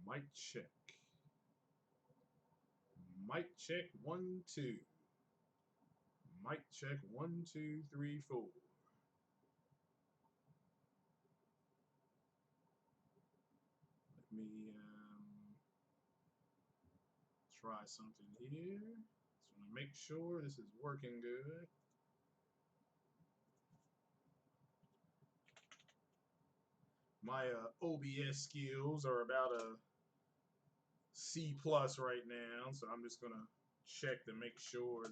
Mic check. Mic check 1 2. Mic check 1 2 3 4. Let me try something here. Just want to make sure this is working good. My OBS skills are about a C plus right now, so I'm just gonna check to make sure that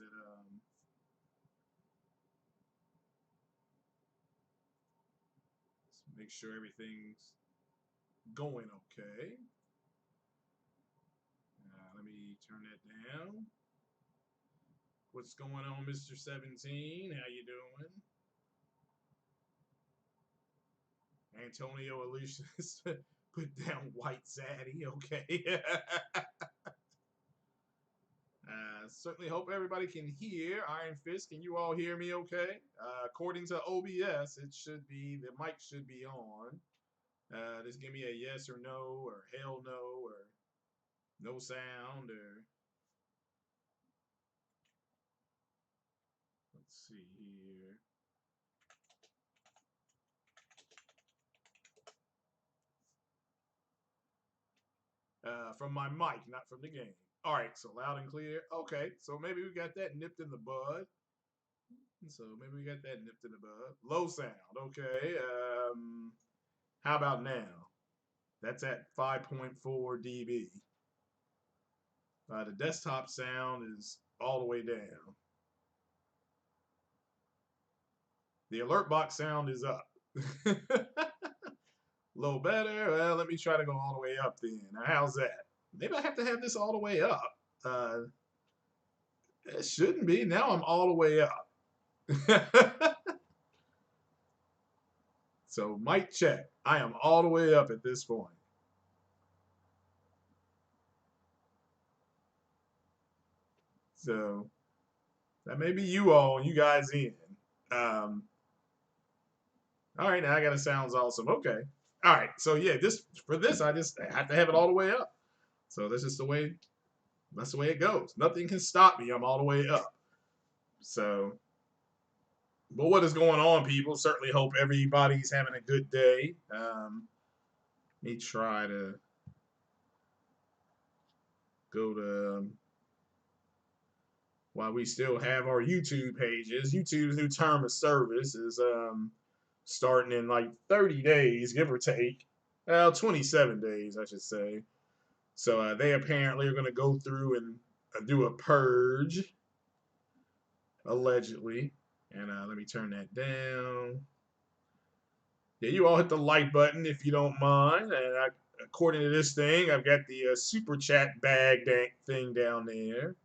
make sure everything's going okay. Let me turn that down. What's going on, Mr. 17? How you doing? Antonio Aloysius put down White Zaddy. Okay. Certainly hope everybody can hear. Iron Fist, can you all hear me okay? According to OBS, it should be, the mic should be on. Just give me a yes or no, or hell no, or no sound, or let's see here. From my mic, not from the game. All right, so loud and clear. Okay, so maybe we got that nipped in the bud. So maybe we got that nipped in the bud. Low sound. Okay. How about now? That's at 5.4 dB. The desktop sound is all the way down. The alert box sound is up. A little better. Well, let me try to go all the way up then. Now, how's that? Maybe I have to have this all the way up. It shouldn't be. Now I'm all the way up. So mic check. I am all the way up at this point. So that may be you all, you guys in. All right, now I got it sounds awesome. Okay. All right. So yeah, this for this, I just have to have it all the way up. So that's the way it goes. Nothing can stop me. I'm all the way up. So, but what is going on, people? Certainly hope everybody's having a good day. Let me try to go to while we still have our YouTube pages. YouTube's new term of service is starting in like 30 days, give or take. Well, 27 days, I should say. So they apparently are going to go through and do a purge, allegedly. And let me turn that down. Yeah, you all hit the like button if you don't mind. And according to this thing, I've got the super chat bag thing down there.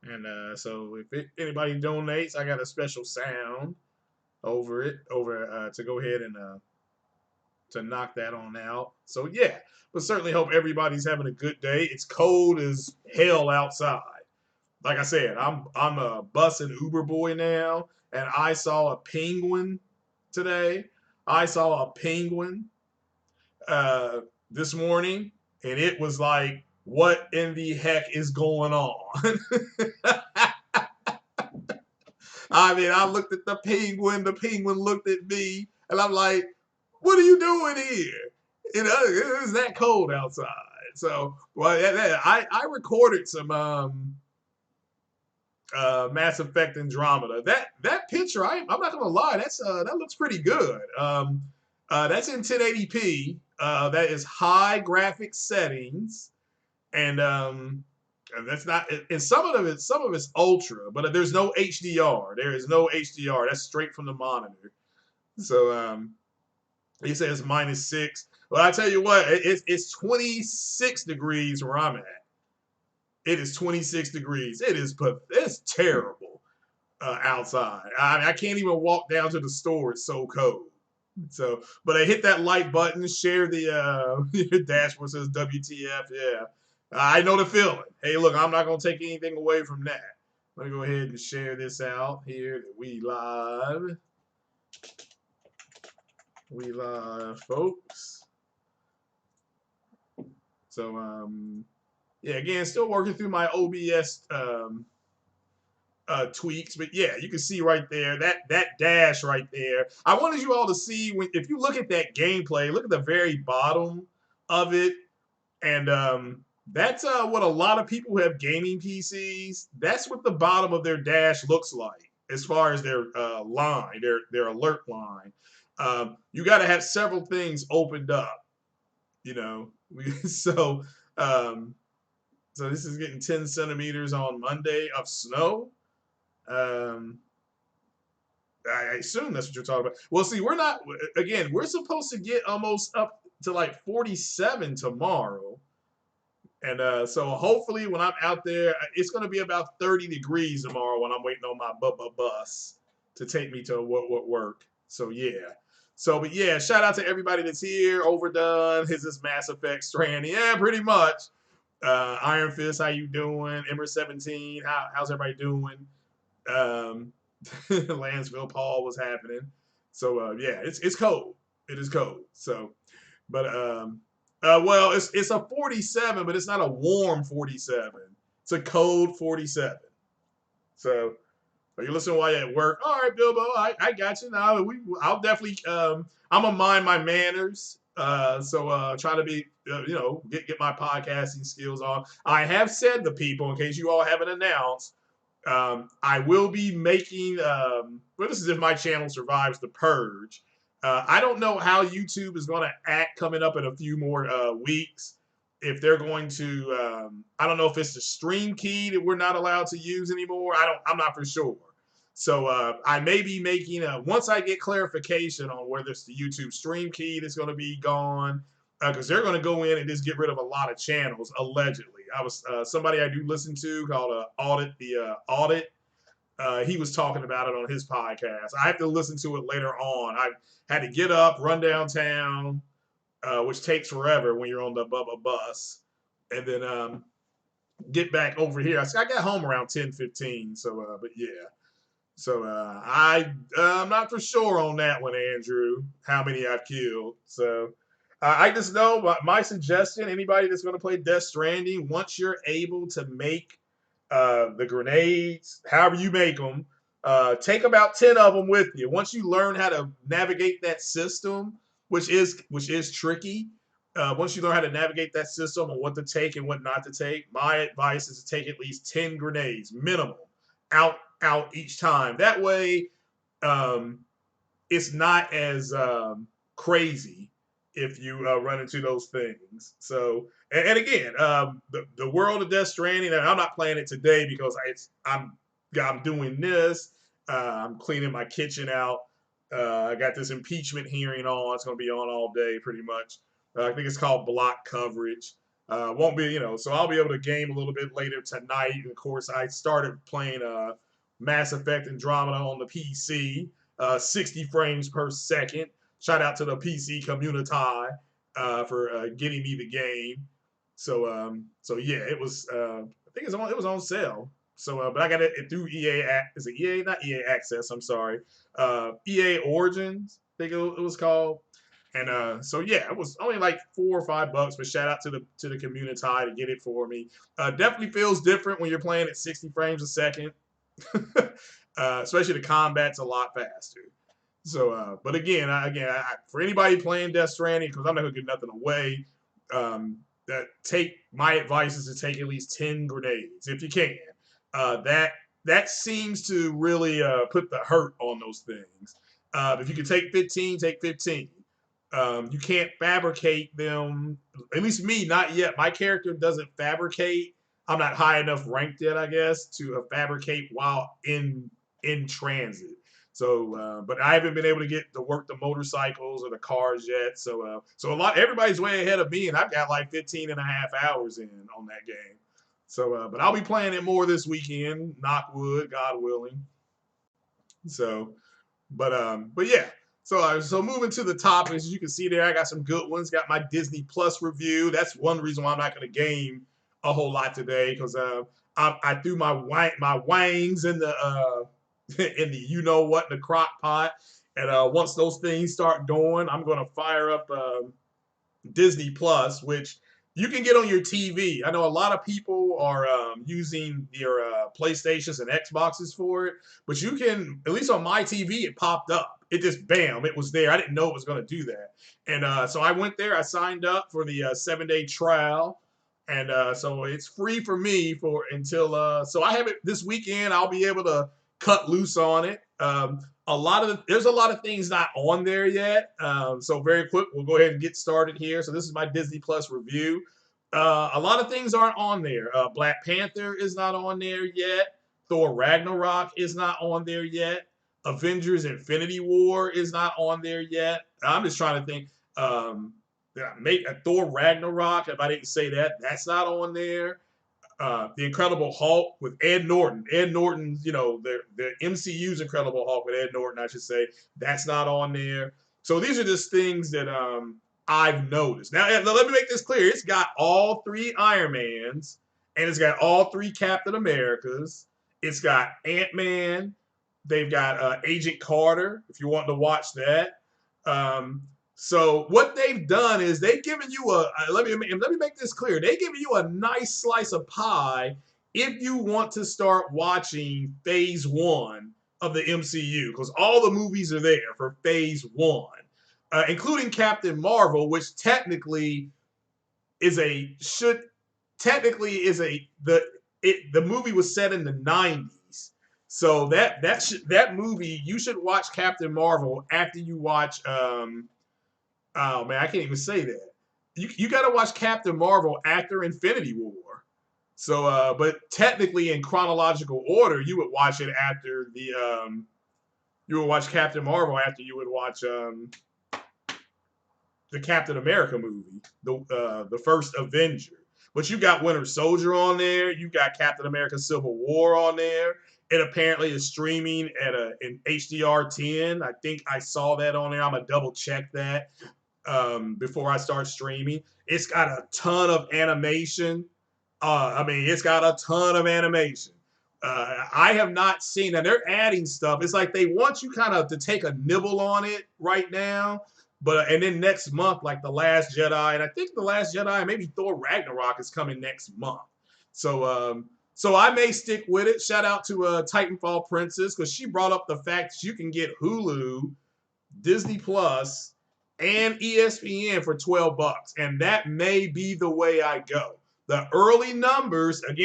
And so if anybody donates, I got a special sound over to go ahead and to knock that on out. So yeah, but certainly hope everybody's having a good day. It's cold as hell outside. Like I said, I'm a bus and Uber boy now, and I saw a penguin today. I saw a penguin uh, this morning, and it was like, what in the heck is going on? I mean, I looked at the penguin looked at me, and I'm like, what are you doing here? You know, it's that cold outside. So, well, I recorded some Mass Effect Andromeda. That picture, I'm not gonna lie, that looks pretty good. That's in 1080p. That is high graphic settings, and that's not. And some of it's ultra, but there's no HDR. There is no HDR. That's straight from the monitor. So he says -6. Well, I tell you what, it's 26 degrees where I'm at. It is 26 degrees. It's terrible outside. I can't even walk down to the store. It's so cold. So, but I hit that like button, share the your dashboard says WTF. Yeah, I know the feeling. Hey, look, I'm not gonna take anything away from that. Let me go ahead and share this out here. We live, folks. So yeah, again, still working through my OBS tweaks, but yeah, you can see right there that dash right there. I wanted you all to see if you look at that gameplay, look at the very bottom of it, and that's what a lot of people who have gaming PCs. That's what the bottom of their dash looks like as far as their line, their alert line. You got to have several things opened up, you know. So um, so this is getting 10 centimeters on Monday of snow. Um, I assume that's what you're talking about. Well, see, we're not, again, we're supposed to get almost up to like 47 tomorrow. And so hopefully when I'm out there, it's going to be about 30 degrees tomorrow when I'm waiting on my bus to take me to work. So, yeah. So, but yeah, shout out to everybody that's here. Overdone. Is this Mass Effect Stranding? Yeah, pretty much. Iron Fist, how you doing? Ember 17, how's everybody doing? Um, Lansville Paul was happening. So yeah, it's cold. It is cold. So, but well, it's a 47, but it's not a warm 47. It's a cold 47. So, are you listening while you're at work? All right, Bilbo, I got you now. I'll definitely I'm gonna mind my manners. So try to be get my podcasting skills on. I have said to people, in case you all haven't announced, I will be making, well, this is if my channel survives the purge. I don't know how YouTube is going to act coming up in a few more weeks. If they're going to, I don't know if it's the stream key that we're not allowed to use anymore. I'm not for sure. So I may be making, once I get clarification on whether it's the YouTube stream key that's going to be gone, because they're going to go in and just get rid of a lot of channels, allegedly. I was somebody I do listen to called Audit. He was talking about it on his podcast. I have to listen to it later on. I had to get up, run downtown, which takes forever when you're on the Bubba bus, and then get back over here. I got home around 10:15. So, but yeah. So I'm not for sure on that one, Andrew. How many I've killed? So I just know my suggestion. Anybody that's going to play Death Stranding, once you're able to make the grenades, however you make them, take about 10 of them with you. Once you learn how to navigate that system, which is tricky. Once you learn how to navigate that system and what to take and what not to take, my advice is to take at least 10 grenades minimum out each time. That way, it's not as crazy if you run into those things. So, and again, the world of Death Stranding, and I'm not playing it today because I'm doing this. I'm cleaning my kitchen out. I got this impeachment hearing on. It's going to be on all day, pretty much. I think it's called Block Coverage. Won't be, so I'll be able to game a little bit later tonight. And of course, I started playing Mass Effect Andromeda on the PC, 60 frames per second. Shout out to the PC community for getting me the game. So yeah, it was. I think it was on sale. So, but I got it through EA. Is it EA? Not EA Access. I'm sorry. EA Origins. I think it was called. And so yeah, it was only like $4 or $5. But shout out to the community to get it for me. Definitely feels different when you're playing at 60 frames a second. Especially the combat's a lot faster. So, but again, for anybody playing Death Stranding, because I'm not gonna give nothing away, my advice is to take at least 10 grenades if you can. That seems to really put the hurt on those things. If you can take 15, take 15. You can't fabricate them. At least me, not yet. My character doesn't fabricate. I'm not high enough ranked yet, I guess, to fabricate while in transit. So, but I haven't been able to get to work the motorcycles or the cars yet. So, everybody's way ahead of me, and I've got like 15 and a half hours in on that game. So, but I'll be playing it more this weekend, knock wood, God willing. So, but yeah. So moving to the topics, as you can see there, I got some good ones. Got my Disney Plus review. That's one reason why I'm not going to game a whole lot today, because I threw my wangs in the in the the crock pot, and once those things start going, I'm going to fire up Disney Plus, which You can get on your TV. I know a lot of people are using their PlayStations and Xboxes for it, but you can, at least on my TV, it popped up. It just, bam, it was there. I didn't know it was going to do that. And so I went there. I signed up for the 7-day trial. And so it's free for me for until, so I have it this weekend. I'll be able to cut loose on it. There's a lot of things not on there yet. So very quick, we'll go ahead and get started here. So this is my Disney Plus review. A lot of things aren't on there. Black Panther is not on there yet. Thor Ragnarok is not on there yet. Avengers Infinity War is not on there yet. I'm just trying to think. Make a Thor Ragnarok. If I didn't say that, that's not on there. The Incredible Hulk with Ed Norton. Ed Norton, the MCU's Incredible Hulk with Ed Norton, I should say. That's not on there. So these are just things that I've noticed. Now, let me make this clear. It's got all 3 Iron Mans, and it's got all 3 Captain Americas. It's got Ant-Man. They've got Agent Carter, if you want to watch that. So what they've done is they've given you let me make this clear. They've given you a nice slice of pie if you want to start watching phase 1 of the MCU, because all the movies are there for phase 1, including Captain Marvel, which technically is the movie was set in the 90s. So that movie, you should watch Captain Marvel after you watch oh man, I can't even say that. You got to watch Captain Marvel after Infinity War. So, but technically in chronological order, you would watch it after you would watch Captain Marvel after you would watch the Captain America movie, the first Avenger. But you got Winter Soldier on there. You got Captain America: Civil War on there. It apparently is streaming at in HDR10. I think I saw that on there. I'm gonna double check that before I start streaming. It's got a ton of animation. It's got a ton of animation. I have not seen that. They're adding stuff. It's like they want you kind of to take a nibble on it right now. And then next month, like The Last Jedi, and I think The Last Jedi, maybe Thor Ragnarok is coming next month. So I may stick with it. Shout out to Titanfall Princess, because she brought up the fact that you can get Hulu, Disney Plus, and ESPN for $12, and that may be the way I go. The early numbers on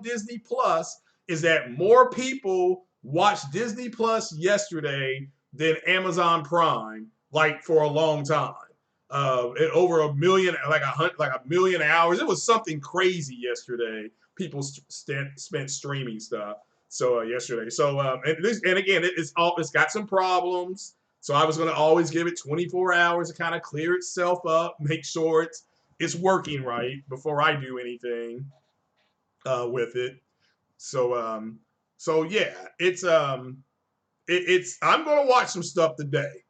Disney Plus is that more people watched Disney Plus yesterday than Amazon Prime, like for a long time. Over a million, like a million hours. It was something crazy yesterday. People spent streaming stuff. So yesterday. So and again, it's got some problems. So I was going to always give it 24 hours to kind of clear itself up, make sure it's working right before I do anything with it. So yeah, I'm going to watch some stuff today.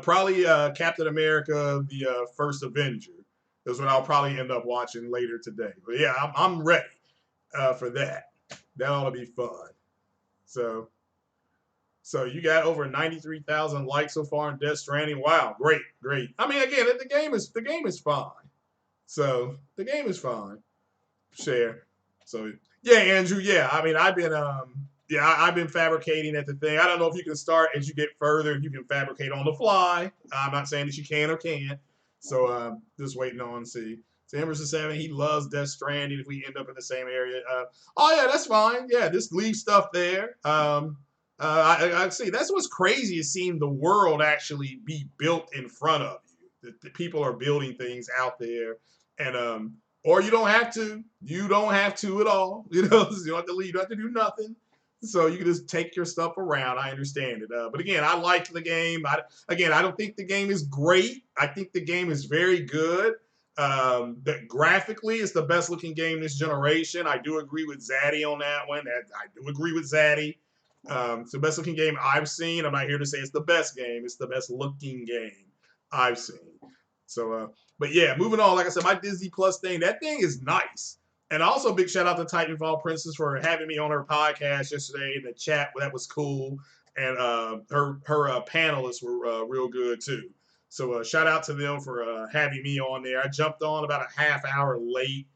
Probably Captain America, the first Avenger, is what I'll probably end up watching later today. But yeah, I'm ready for that. That ought to be fun. So you got over 93,000 likes so far in Death Stranding. Wow, great. I mean, again, the game is fine. So the game is fine. Share. So yeah, Andrew. Yeah, I mean, I've been fabricating at the thing. I don't know if you can start as you get further. If you can fabricate on the fly. I'm not saying that you can or can't. So just waiting on see. So Emerson 7, he loves Death Stranding. If we end up in the same area, oh yeah, that's fine. Yeah, just leave stuff there. I see. That's what's crazy is seeing the world actually be built in front of you. The people are building things out there, and or you don't have to. You don't have to at all. You don't have to leave. You don't have to do nothing. So you can just take your stuff around. I understand it. But again, I like the game. I don't think the game is great. I think the game is very good. That graphically is the best looking game this generation. I do agree with Zaddy on that one. I do agree with Zaddy. It's the best looking game I've seen. I'm not here to say it's the best game. It's the best looking game I've seen. So, but yeah, moving on. Like I said, my Disney Plus thing, that thing is nice. And also, big shout out to Titanfall Princess for having me on her podcast yesterday in the chat. That was cool. And her panelists were real good too. So shout out to them for having me on there. I jumped on about a half hour late.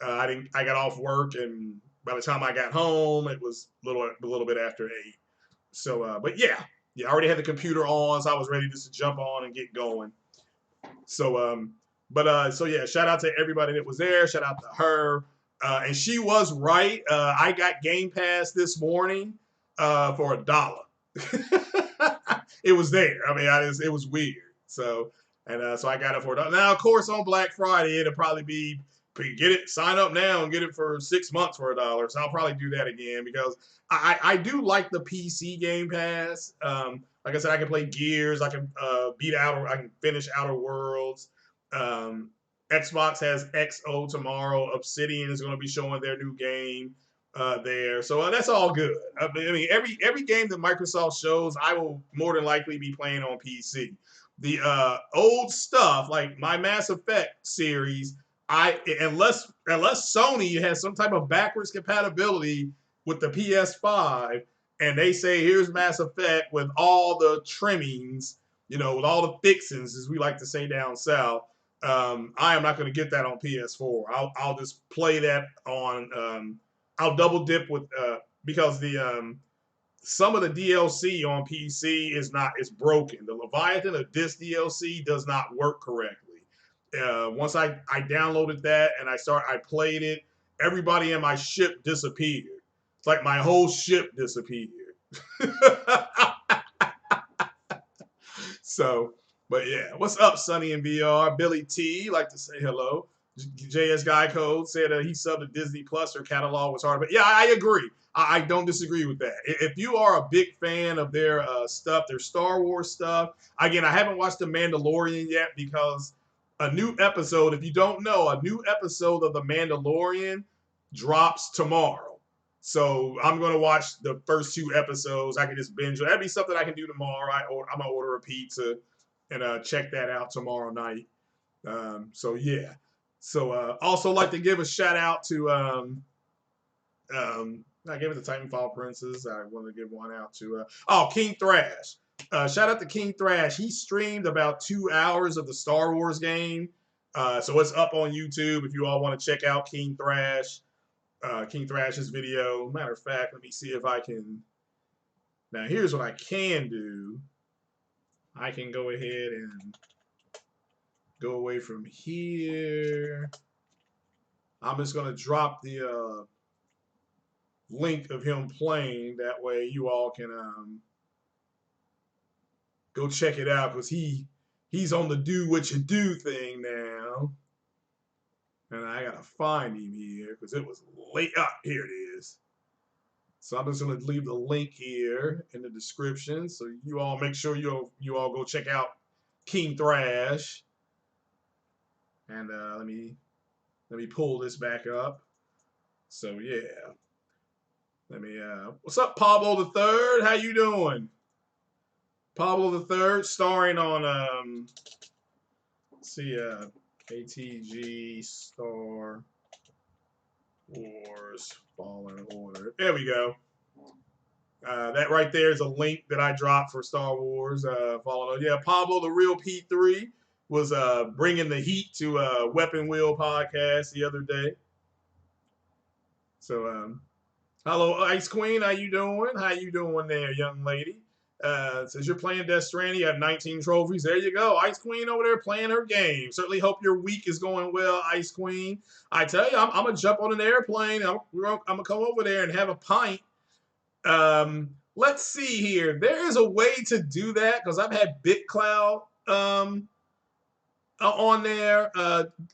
I got off work, and by the time I got home, it was a little bit after 8. So, but yeah, I already had the computer on, so I was ready just to jump on and get going. So yeah, shout out to everybody that was there. Shout out to her. And she was right. I got Game Pass this morning for $1. It was there. I mean, it was weird. So I got it for $1. Now, of course, on Black Friday, it'll probably be get it, sign up now and get it for 6 months for $1. So I'll probably do that again because I do like the PC Game Pass. Like I said, I can play Gears. I can I can finish Outer Worlds. Um, Xbox has XO tomorrow. Obsidian is going to be showing their new game there, so that's all good. I mean, every game that Microsoft shows, I will more than likely be playing on PC. The old stuff, like my Mass Effect series, unless Sony has some type of backwards compatibility with the PS5, and they say here's Mass Effect with all the trimmings, with all the fixings, as we like to say down south. I am not going to get that on PS4. I'll just play that on. I'll double dip with because the some of the DLC on PC is broken. The Leviathan of this DLC does not work correctly. Once I downloaded that and I played it, everybody in my ship disappeared. It's like my whole ship disappeared. So, but yeah, what's up, Sonny in VR? Billy T, like to say hello. JS Guy Code said he subbed to Disney Plus. Her catalog was hard, but yeah, I agree. I don't disagree with that. If you are a big fan of their stuff, their Star Wars stuff, again, I haven't watched The Mandalorian yet because a new episode, if you don't know, a new episode of The Mandalorian drops tomorrow. So I'm going to watch the first 2 episodes. I can just binge it. That'd be something I can do tomorrow. I'm going to order a pizza and check that out tomorrow night. So yeah. So also like to give a shout out to I gave it to Titanfall Princess. I want to give one out to King Thrash. Shout out to King Thrash. He streamed about 2 hours of the Star Wars game. So it's up on YouTube if you all want to check out King Thrash. King Thrash's video. Matter of fact, let me see if I can. Now here's what I can do. I can go ahead and go away from here. I'm just gonna drop the link of him playing. That way you all can go check it out because he's on the do what you do thing now. And I gotta find him here because it was late. Here it is. So I'm just gonna leave the link here in the description. So you all make sure you all go check out King Thrash. And let me pull this back up. So yeah. What's up, Pablo the Third? How you doing? Pablo the Third, starring on let's see, KTG Star Wars Fallen Order. There we go. That right there is a link that I dropped for Star Wars Fallen Order. Yeah, Pablo the Real P3 was bringing the heat to Weapon Wheel podcast the other day. So hello, Ice Queen. How you doing? How you doing there, young lady? Says you're playing Death Stranding. You have 19 trophies. There you go. Ice Queen over there playing her game. Certainly hope your week is going well, Ice Queen. I tell you, I'm going to jump on an airplane. I'm going to come over there and have a pint. Let's see here. There is a way to do that because I've had BitCloud on there.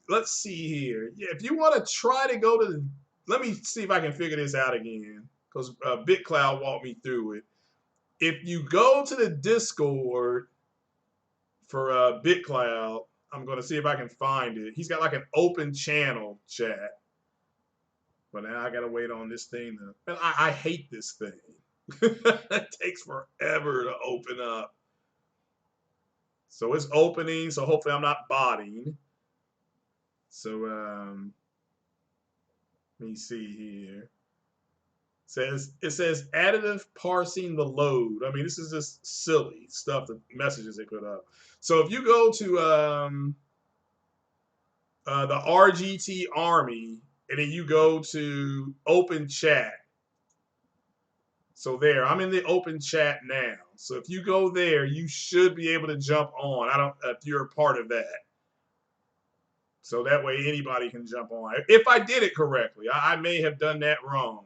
Let's see here. Yeah, if you want to try to go to let me see if I can figure this out again because BitCloud walked me through it. If you go to the Discord for BitCloud, I'm going to see if I can find it. He's got like an open channel chat. But now I got to wait on this thing. I hate this thing. It takes forever to open up. So it's opening, so hopefully I'm not botting. So let me see here. It says additive parsing the load. I mean, this is just silly stuff, the messages they put up. So if you go to the RGT Army and then you go to open chat. So there, I'm in the open chat now. So if you go there, you should be able to jump on. I don't if you're a part of that. So that way anybody can jump on. If I did it correctly, I may have done that wrong.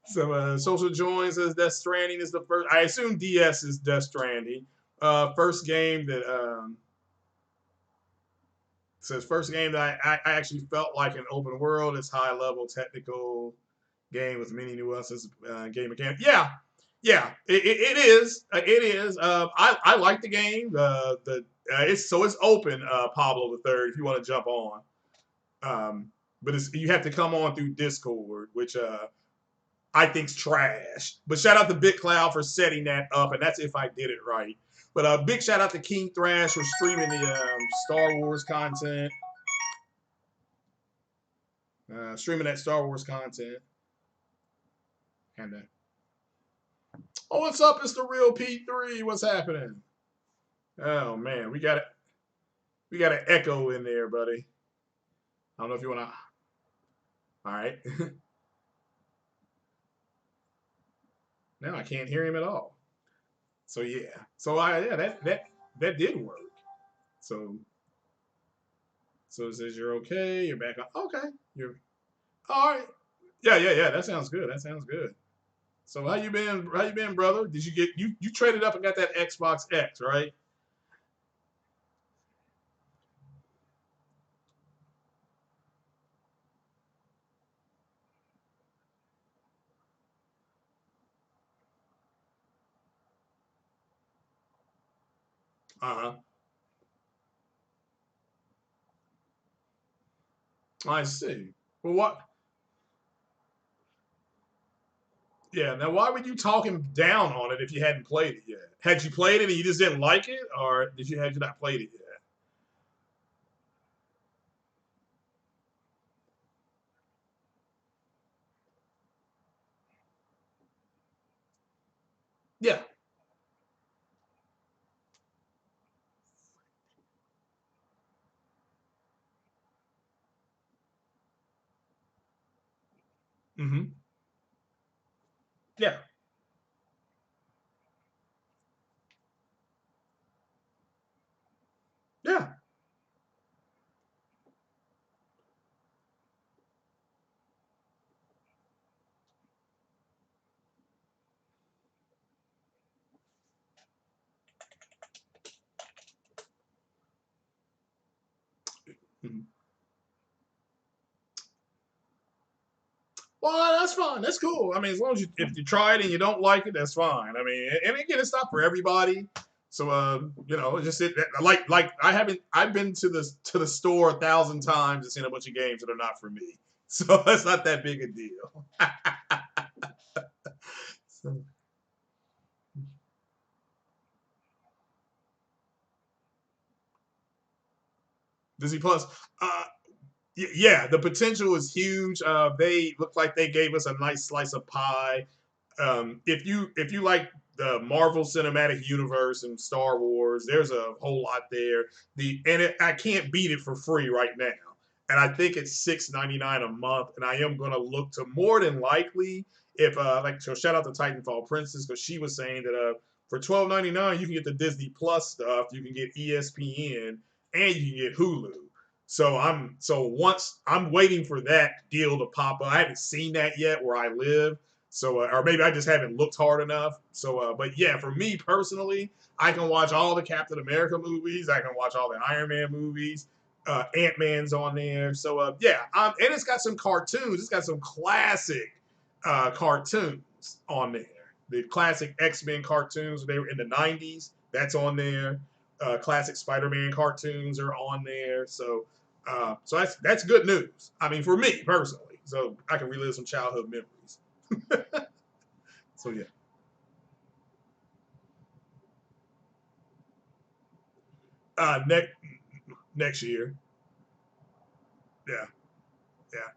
So social join says Death Stranding is the first. I assume DS is Death Stranding. First game that says first game that I actually felt like an open world. It's high level technical game with many nuances. Game mechanic. Yeah, yeah, it is. It is. I like the game. It's open. Pablo the third. If you want to jump on, but you have to come on through Discord, which I think's trash. But shout out to BitCloud for setting that up, and that's if I did it right. But big shout out to King Thrash for streaming the Star Wars content. Streaming that Star Wars content. And oh, what's up? It's the real P3. What's happening? Oh man, we got an echo in there, buddy. I don't know if you wanna. All right. Now I can't hear him at all. So yeah. So that did work. So it says you're okay. You're back on. Okay. You're all right. Yeah. That sounds good. That sounds good. So how you been? How you been, brother? Did you get you traded up and got that Xbox X, right? Uh-huh. I see. Well, what? Yeah. Now, why were you talking down on it if you hadn't played it yet? Had you played it and you just didn't like it, or had you not played it yet? Yeah. Mm-hmm. Yeah. Yeah. Mhm. Well, that's fine. That's cool. I mean, as long as if you try it and you don't like it, that's fine. I mean, and again, it's not for everybody. So, just like I haven't. I've been to the store 1,000 times and seen a bunch of games that are not for me. So it's not that big a deal. So, Disney Plus. Uh, yeah, the potential is huge. They look like they gave us a nice slice of pie. If you like the Marvel Cinematic Universe and Star Wars, there's a whole lot there. I can't beat it for free right now, and I think it's $6.99 a month. And I am going to look to more than likely if so shout out to Titanfall Princess because she was saying that for $12.99 you can get the Disney Plus stuff, you can get ESPN, and you can get Hulu. So once I'm waiting for that deal to pop up. I haven't seen that yet where I live. So, or maybe I just haven't looked hard enough. So, but yeah, for me personally, I can watch all the Captain America movies. I can watch all the Iron Man movies. Ant Man's on there. So, yeah, and it's got some cartoons. It's got some classic cartoons on there. The classic X-Men cartoons. They were in the '90s. That's on there. Classic Spider-Man cartoons are on there. So that's good news. I mean, for me personally, so I can relive some childhood memories. So yeah, next next year, yeah, yeah.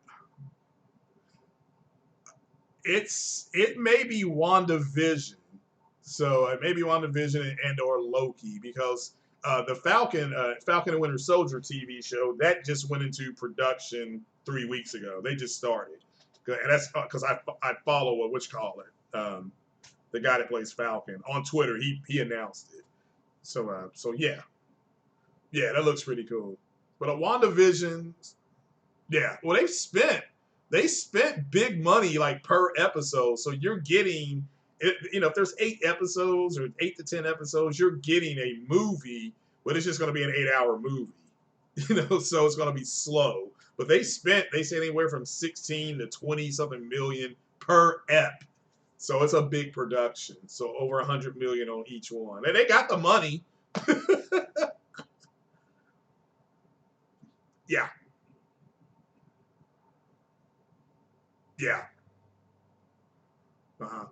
it may be WandaVision. So it may be WandaVision and or Loki because the Falcon and Winter Soldier TV show that just went into production 3 weeks ago. They just started, and that's because I follow what you call it, the guy that plays Falcon on Twitter. He announced it. So yeah, that looks pretty cool. But a WandaVision, yeah, well they spent big money like per episode, so you're getting if there's 8 episodes or 8 to 10 episodes, you're getting a movie, but it's just going to be an 8-hour movie, so it's going to be slow. But they say anywhere from 16 to 20 something million per ep, so it's a big production. So over 100 million on each one, and they got the money. Yeah, yeah, uh-huh.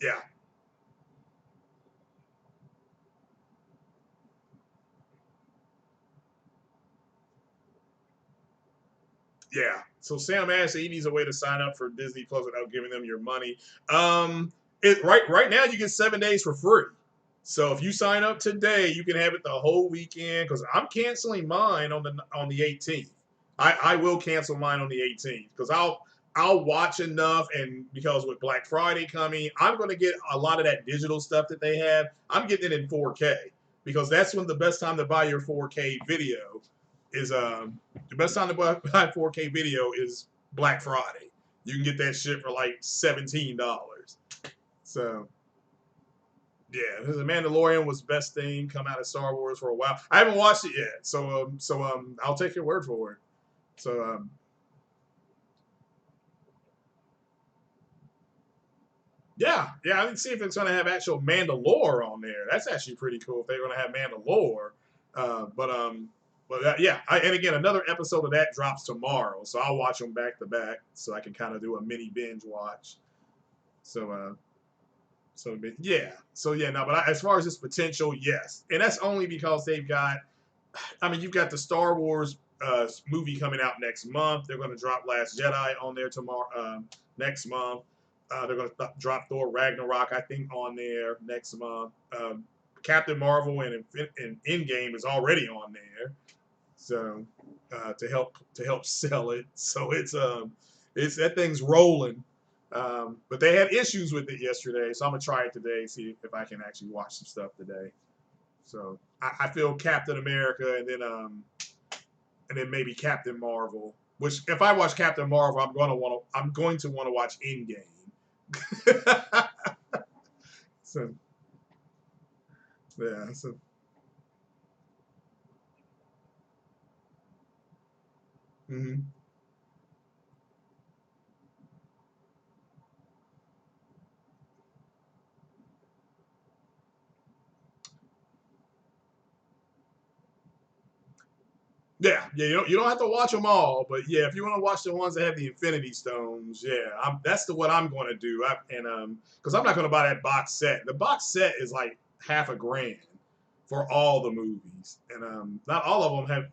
Yeah. Yeah. So Sam asked, he needs a way to sign up for Disney Plus without giving them your money. Right now you get 7 days for free. So if you sign up today, you can have it the whole weekend. Because I'm canceling mine on the 18th. I will cancel mine on the 18th because I'll watch enough, and because with Black Friday coming, I'm going to get a lot of that digital stuff that they have. I'm getting it in 4K because that's when the best time to buy your 4K video is the best time to buy 4K video is Black Friday. You can get that shit for like $17. So yeah, the Mandalorian was best thing come out of Star Wars for a while. I haven't watched it yet, so I'll take your word for it. So yeah, I didn't see if it's gonna have actual Mandalore on there. That's actually pretty cool if they're gonna have Mandalore. But yeah, and again, another episode of that drops tomorrow, so I'll watch them back to back, so I can kind of do a mini binge watch. So yeah, no, but as far as this potential, yes, and that's only because they've got. I mean, you've got the Star Wars movie coming out next month. They're going to drop Last Jedi on there tomorrow, next month. They're going to drop Thor Ragnarok, I think, on there next month. Captain Marvel and Endgame is already on there, so to help sell it. So it's that thing's rolling. But they had issues with it yesterday, so I'm gonna try it today, see if I can actually watch some stuff today. So I feel Captain America, and then maybe Captain Marvel. Which if I watch Captain Marvel, I'm going to want to watch Endgame. So yeah, so mhm. Yeah. You don't have to watch them all, but yeah, if you want to watch the ones that have the Infinity Stones, yeah, that's what I'm going to do. Because I'm not going to buy that box set. The box set is like half a grand for all the movies, and not all of them have.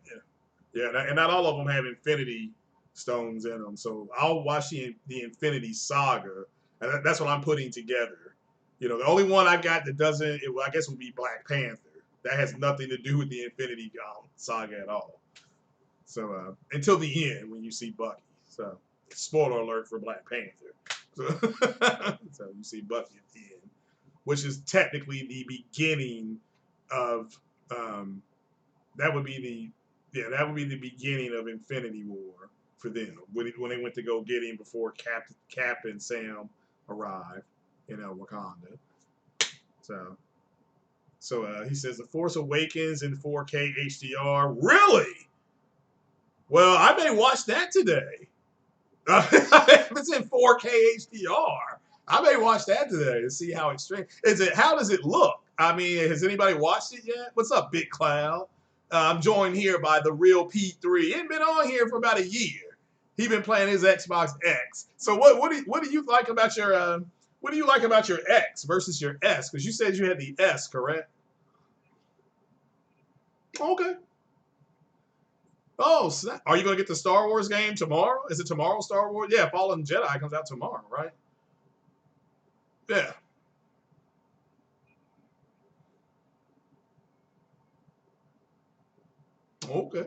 Yeah, and not all of them have Infinity Stones in them. So I'll watch the Infinity Saga, and that's what I'm putting together. The only one I got that doesn't, I guess, would be Black Panther. That has nothing to do with the Infinity Saga at all. So until the end, when you see Bucky. So spoiler alert for Black Panther. So you see Bucky at the end, which is technically the beginning of that would be the beginning of Infinity War for them when they went to go get him before Cap and Sam arrived in Wakanda. So he says the Force Awakens in 4K HDR. Really? Well, I may watch that today. If it's in 4K HDR, I may watch that today to see how extreme is it. How does it look? I mean, has anybody watched it yet? What's up, Big Cloud? I'm joined here by the real P3. He ain't been on here for about a year. He been playing his Xbox X. So what do you like about your what do you like about your X versus your S? Because you said you had the S, correct? Okay. Oh, snap. Are you going to get the Star Wars game tomorrow? Is it tomorrow, Star Wars? Yeah, Fallen Jedi comes out tomorrow, right? Yeah. Okay.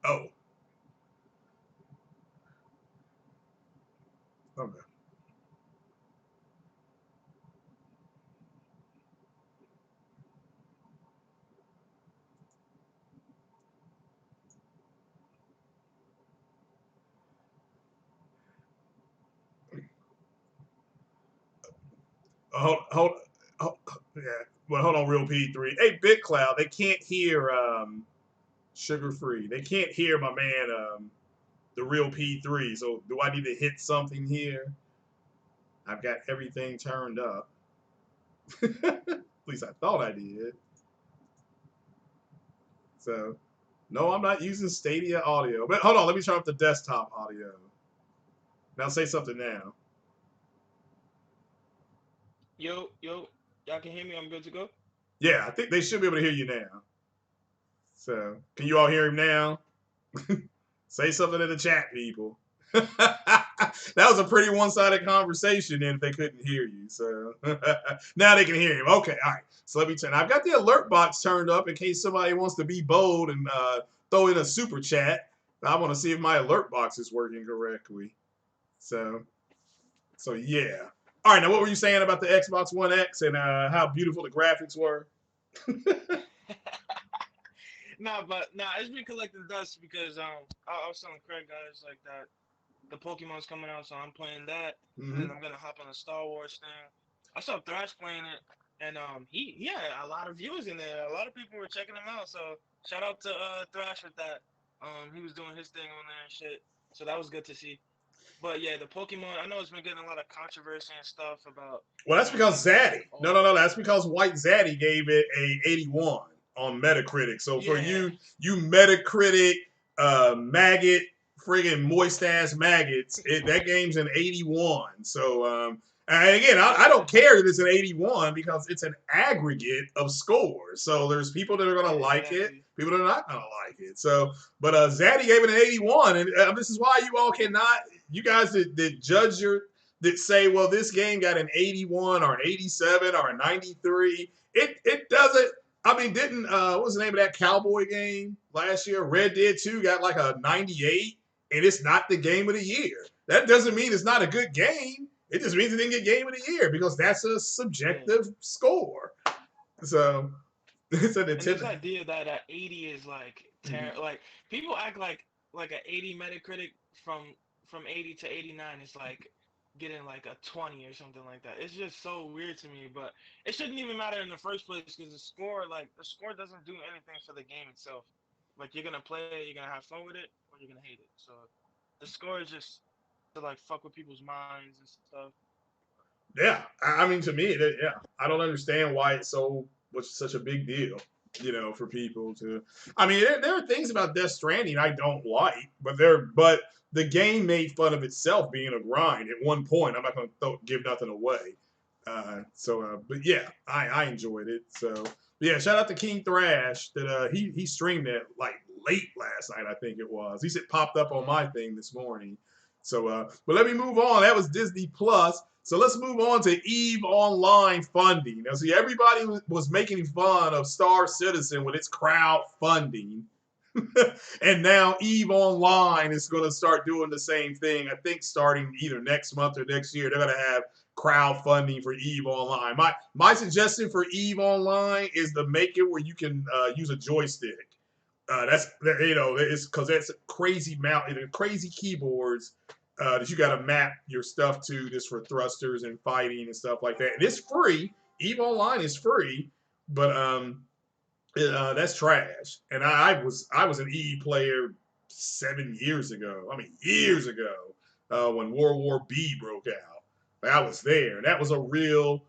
Oh. Okay. Hold, hold, yeah. Well, hold on, Real P3. Hey, Big Cloud, they can't hear Sugar Free. They can't hear my man, the Real P3. So do I need to hit something here? I've got everything turned up. At least I thought I did. So, no, I'm not using Stadia audio. But hold on, let me turn up the desktop audio. Now say something now. Yo, y'all can hear me? I'm good to go. Yeah, I think they should be able to hear you now. So, can you all hear him now? Say something in the chat, people. That was a pretty one-sided conversation then if they couldn't hear you. So now they can hear him. Okay, all right. So let me turn. I've got the alert box turned up in case somebody wants to be bold and throw in a super chat. I want to see if my alert box is working correctly. So, so yeah. All right. Now, what were you saying about the Xbox One X and how beautiful the graphics were? Nah, it's been collecting dust because I was telling Craig guys like that the Pokemon's coming out, so I'm playing that, and then Mm-hmm. I'm gonna hop on the Star Wars thing. I saw Thrash playing it, and he had a lot of viewers in there. A lot of people were checking him out. So shout out to Thrash with that. He was doing his thing on there and shit. So that was good to see. But yeah, the Pokemon. I know it's been getting a lot of controversy and stuff about Well, that's because saying Zaddy. oh No, no, no. That's because White Zaddy gave it a 81 on Metacritic. So for yeah you Metacritic maggot, friggin' moist ass maggots, that game's an 81. So and again, I yeah don't care that it's an 81 because it's an aggregate of scores. So there's people that are gonna yeah like it, exactly people that are not gonna like it. So, but Zaddy gave it an 81, and this is why you all cannot. You guys that judge your that say, well, this game got an 81 or an 87 or a 93. It doesn't. I mean, didn't what was the name of that cowboy game last year? Red Dead 2 got like a 98, and it's not the game of the year. That doesn't mean it's not a good game. It just means it didn't get game of the year because that's a yeah. subjective score. So it's a And this Nintendo. idea that a 80 is like Mhm. like people act like a 80 Metacritic from 80 to 89 is like getting like a 20 or something like that. It's just so weird to me, but it shouldn't even matter in the first place because the score doesn't do anything for the game itself. Like you're gonna play it, you're gonna have fun with it, or you're gonna hate it. So the score is just to like fuck with people's minds and stuff. Yeah, I mean, to me, yeah, I don't understand why it's so what's such a big deal, for people to. I mean, there are things about Death Stranding I don't like, but the game made fun of itself being a grind at one point. I'm not going to give nothing away. But yeah, I enjoyed it. So yeah, shout out to King Thrash that he streamed it like late last night. I think it was. He said popped up on my thing this morning. So but let me move on. That was Disney Plus. So let's move on to Eve Online funding. Now, see, everybody was making fun of Star Citizen with its crowdfunding. And now Eve Online is going to start doing the same thing. I think starting either next month or next year, they're going to have crowdfunding for Eve Online. My suggestion for Eve Online is to make it where you can use a joystick. That's it's because that's crazy crazy keyboards that you got to map your stuff to just for thrusters and fighting and stuff like that. And it's free. Eve Online is free, but that's trash. And I was an Eve player 7 years ago. I mean, years ago, when World War B broke out. Like, I was there. That was a real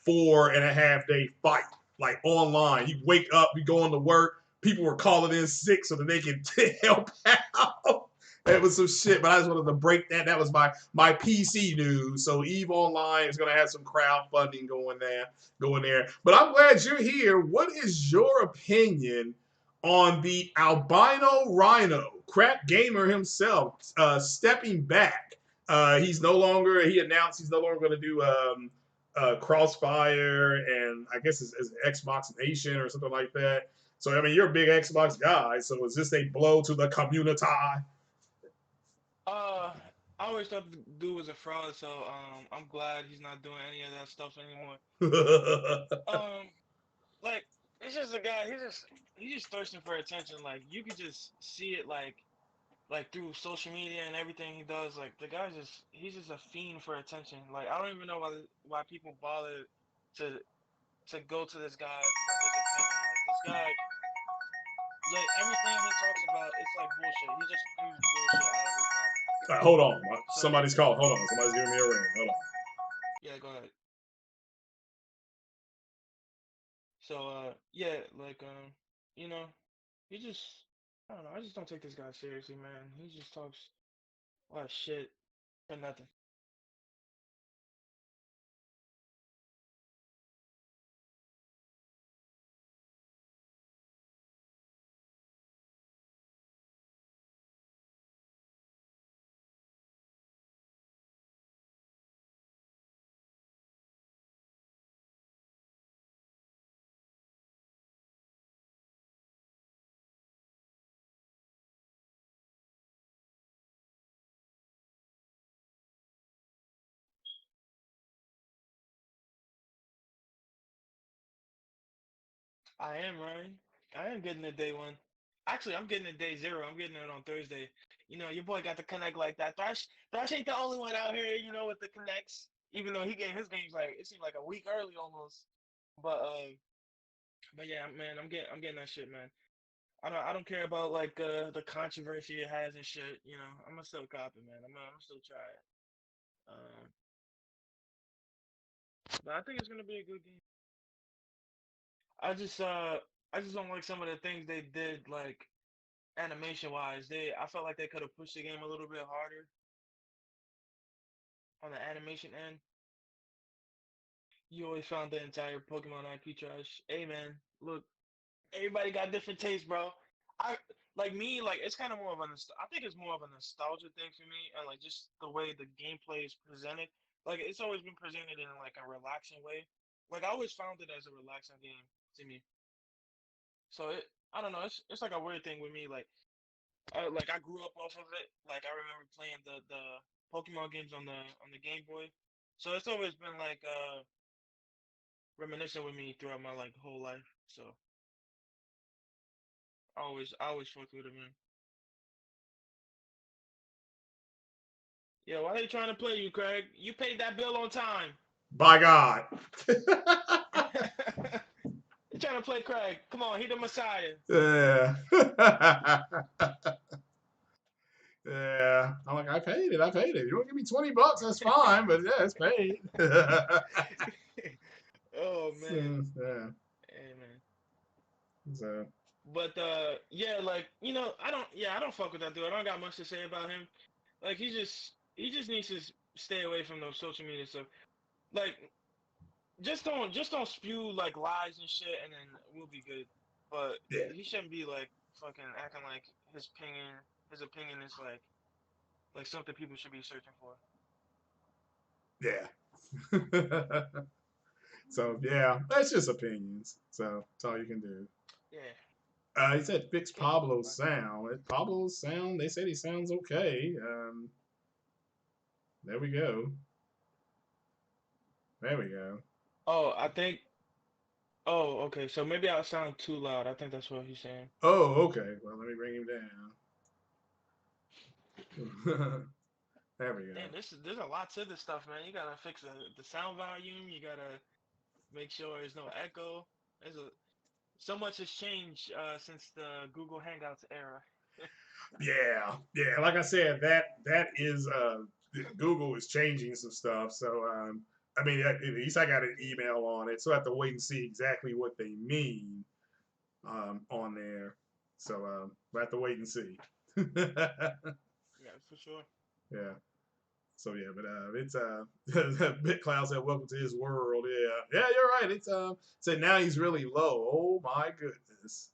4.5 day fight, like online. You wake up, you go into work. People were calling in sick so that they could help out. It was some shit, but I just wanted to break that. That was my PC news. So Eve Online is gonna have some crowdfunding going there. But I'm glad you're here. What is your opinion on the albino Rhino, crack gamer himself, stepping back? He's no longer. He announced he's no longer going to do Crossfire and I guess it's Xbox Nation or something like that. So I mean, you're a big Xbox guy. So is this a blow to the community? Uh, I always thought the dude was a fraud, so I'm glad he's not doing any of that stuff anymore. Um, like it's just a guy. He's just thirsting for attention. Like you could just see it, like through social media and everything he does. Like the guy's just he's just a fiend for attention. Like I don't even know why people bother to go to this guy for his opinion. Like this guy, like everything he talks about, it's like bullshit. He just spews bullshit out of his mouth. Hold on, So somebody's called. Hold on, somebody's giving me a ring. Hold on. yeah, go ahead. So yeah, like you know, he just I don't know. I just don't take this guy seriously, man. He just talks a lot of shit for nothing. I am Ryan. I am getting it day one. Actually, I'm getting it day zero. I'm getting it on Thursday. You know, your boy got the connect like that. Thrash ain't the only one out here, you know, with the connects. Even though he getting his games like it seemed like a week early almost. But yeah, man, I'm getting that shit, man. I don't care about like the controversy it has and shit. You know, I'm gonna still cop it, man. I'm gonna still try it. Um, but I think it's gonna be a good game. I just uh I just don't like some of the things they did like animation wise. I felt like they could have pushed the game a little bit harder on the animation end. You always found the entire Pokemon IP trash. Hey man, look, everybody got different tastes, bro. I like me, like it's kind of more of I think it's more of a nostalgia thing for me, and like just the way the gameplay is presented. Like it's always been presented in like a relaxing way. Like I always found it as a relaxing game to me. So I don't know. It's like a weird thing with me. Like I grew up off of it. Like I remember playing the Pokemon games on the Game Boy. So it's always been like reminiscent with me throughout my like whole life. So I always fuck with it, man. Yeah, why are they trying to play you, Craig? You paid that bill on time. By God. They're trying to play Craig. Come on, he the Messiah. Yeah. Yeah. I'm like, I paid it. I paid it. You want to give me $20? That's fine, but yeah, it's paid. Oh man. So, yeah. Hey man. So But yeah, like, you know, I don't fuck with that dude. I don't got much to say about him. Like he just needs to stay away from those social media stuff. Like just don't spew like lies and shit and then we'll be good. But yeah. he shouldn't be like fucking acting like his opinion is like something people should be searching for. Yeah. So yeah, that's just opinions. So that's all you can do. Yeah. He said fix Can't do nothing Pablo's about that. sound. Pablo's sound. They said he sounds okay. There we go. There we go. Oh, I think oh, okay. So maybe I sound too loud. I think that's what he's saying. Oh, okay. Well, let me bring him down. There we go. Damn, there's a lot to this stuff, man. You gotta fix the sound volume. You gotta make sure there's no echo. There's a so much has changed since the Google Hangouts era. Yeah, yeah. Like I said, that is Google is changing some stuff. So I mean, at least I got an email on it, so I have to wait and see exactly what they mean on there. So I have to wait and see. for sure. Yeah. So yeah, but it's BitCloud said, "Welcome to his world." Yeah, yeah, you're right. It's said now he's really low. Oh my goodness.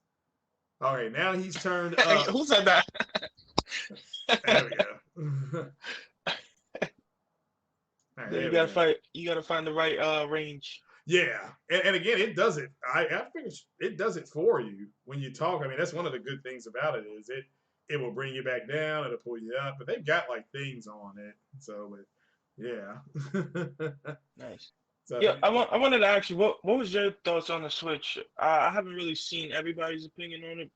All right, now he's turned Hey, up. who said that? There we go. All right, Then you there we gotta go. fight. You gotta find the right range. Yeah, and again, it does it. I figure it does it for you when you talk. I mean, that's one of the good things about it is it will bring you back down. It'll pull you up, but they've got like things on it. So, but yeah. Nice. So Yeah, I wanted to ask you what was your thoughts on the Switch? I haven't really seen everybody's opinion on it,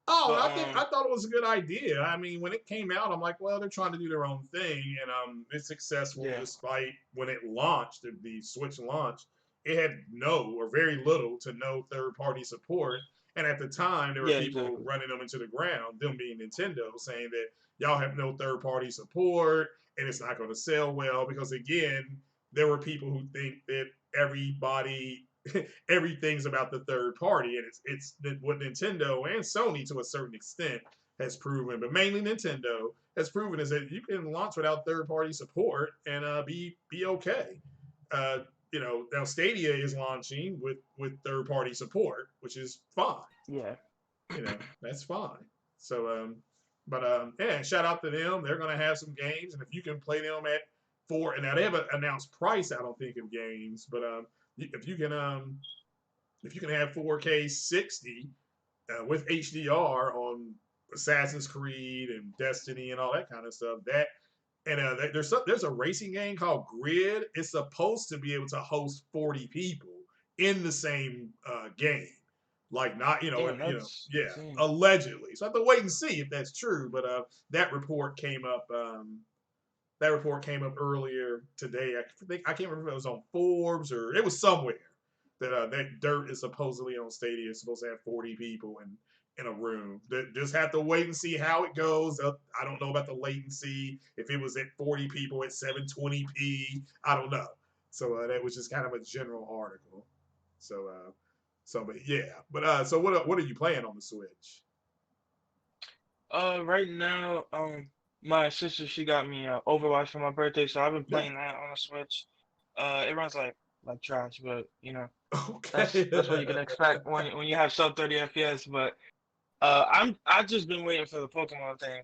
oh, but I thought it was a good idea. I mean, when it came out, I'm like, well, they're trying to do their own thing, and it's successful yeah, despite when it launched, the Switch launched, it had no or very little to no third party support, and at the time, there were yeah, people exactly. running them into the ground, them being Nintendo, saying that y'all have no third party support and it's not going to sell well because again, there were people who think that everybody everything's about the third party, and it's what Nintendo and Sony to a certain extent has proven, but mainly Nintendo has proven is that you can launch without third party support and be okay. Uh, now Stadia is launching with third party support, which is fine. Yeah. That's fine. So but yeah, shout out to them. They're gonna have some games, and if you can play them at four, and now they haven't announced price, I don't think of games, but if you can if you can have 4K 60 with HDR on Assassin's Creed and Destiny and all that kind of stuff, that and there's a racing game called Grid. It's supposed to be able to host 40 people in the same game, like not Damn, that's yeah, insane. allegedly. So I have to wait and see if that's true. But that report came up. That report came up earlier today. I can't remember if it was on Forbes or it was somewhere that that dirt is supposedly on Stadia. It's supposed to have 40 people in a room. Just have to wait and see how it goes. I don't know about the latency. If it was at 40 people at 720p, I don't know. So that was just kind of a general article. So but yeah. But so what are you playing on the Switch? Right now, my sister she got me Overwatch for my birthday, so I've been Yeah. playing that on the Switch. It runs like trash, but you know Okay. that's what you can expect when you have sub 30 FPS. But I've just been waiting for the Pokemon thing,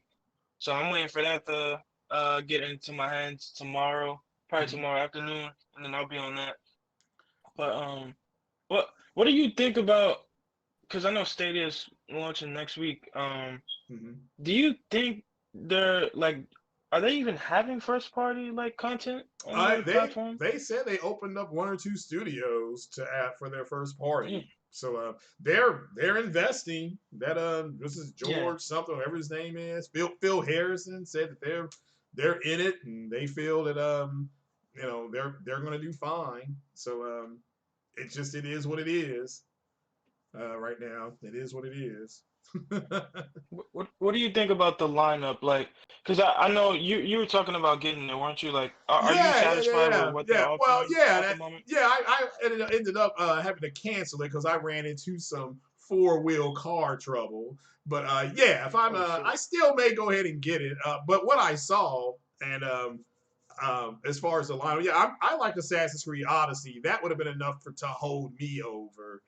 so I'm waiting for that to get into my hands tomorrow, probably Mhm. tomorrow afternoon, and then I'll be on that. But what do you think about? Because I know Stadia's launching next week. Mhm. Do you think they're like, are they even having first party like content on the platform? They said they opened up one or two studios to add for their first Damn. party. So they're investing. That this is Yeah. George something, whatever his name is. Phil Harrison said that they're in it and they feel that they're gonna do fine. So it is what it is. Right now, it is what it is. What do you think about the lineup? Like, because I know you were talking about getting there, weren't you? Like, are you satisfied with what they're Well, offering yeah, at the moment? I ended up having to cancel it because I ran into some four-wheel car trouble. But yeah, if I'm Oh I shit. still may go ahead and get it. But what I saw and as far as the line, yeah, I like Assassin's Creed Odyssey. That would have been enough to hold me over.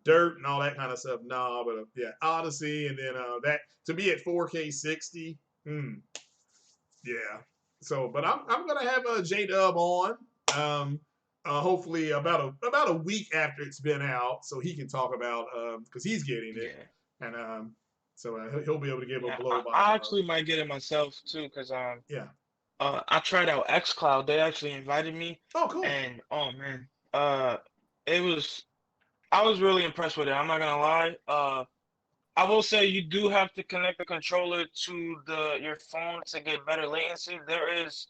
Dirt and all that kind of stuff. Nah, but yeah, Odyssey, and then that to be at 4K 60. Hmm, yeah. So, but I'm gonna have J Dub on. Hopefully about a week after it's been out, so he can talk about because he's getting it, Yeah. and so he'll be able to give a Yeah. blow by I blow. actually might get it myself too, because Yeah. I tried out XCloud. They actually invited me, Oh, cool. and oh man, it was I was really impressed with it. I'm not gonna lie. I will say you do have to connect the controller to the your phone to get better latency. There is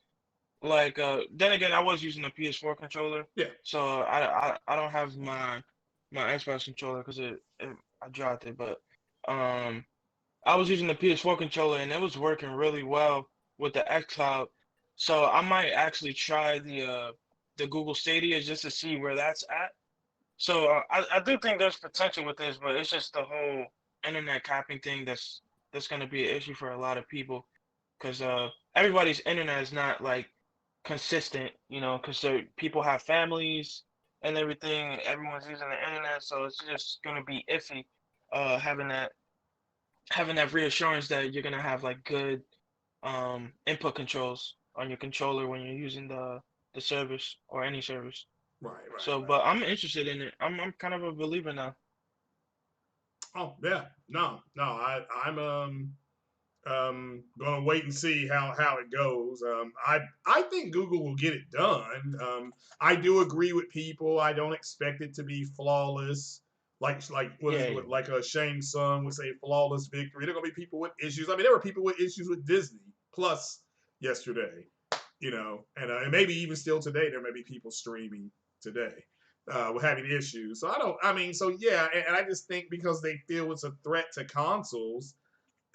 like then again I was using a PS4 controller, Yeah. so I don't have my Xbox controller because it I dropped it, but um I was using the PS4 controller and it was working really well with the xCloud. So I might actually try the Google Stadia just to see where that's at. So I do think there's potential with this, but it's just the whole internet capping thing that's going to be an issue for a lot of people. because everybody's internet is not like consistent, you know, because people have families and everything. Everyone's using the internet, so it's just gonna be iffy. Uh, having that having that reassurance that you're gonna have like good input controls on your controller when you're using the service or any service. Right, right, So, right. but I'm interested in it. I'm kind of a believer now. Oh yeah, no, no. I'm gonna wait and see how it goes. I think Google will get it done. I do agree with people. I don't expect it to be flawless. Like what is Yeah, it like a Shang Tsung would say flawless victory. There are gonna be people with issues. I mean, there were people with issues with Disney Plus yesterday, and maybe even still today there may be people streaming today with having issues. So I don't. I mean, so yeah, and I just think because they feel it's a threat to consoles,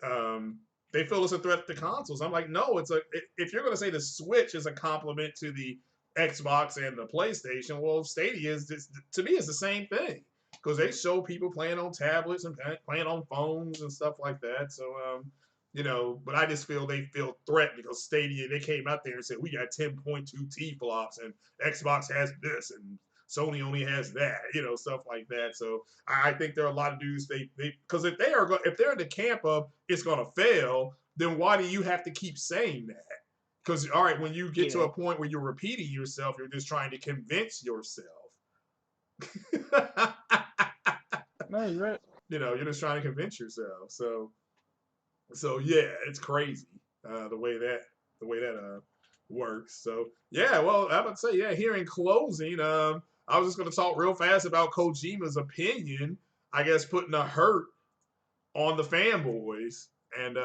um, they feel it's a threat to consoles. I'm like, no, if you're going to say the Switch is a complement to the Xbox and the PlayStation, well, Stadia is just, to me, it's the same thing because they show people playing on tablets and playing on phones and stuff like that. So, but I just feel they feel threatened because Stadia, they came out there and said we got 10.2 T flops and Xbox has this and Sony only has that, stuff like that. So I think there are a lot of dudes they because if they're in the camp of it's gonna fail, then why do you have to keep saying that? Because all right, when you get to yeah. a point where you're repeating yourself, you're just trying to convince yourself. No, you're right. You're just trying to convince yourself. So yeah, it's crazy the way that works. So yeah, well, I would say yeah. Here in closing, I was just going to talk real fast about Kojima's opinion. I guess putting a hurt on the fanboys, and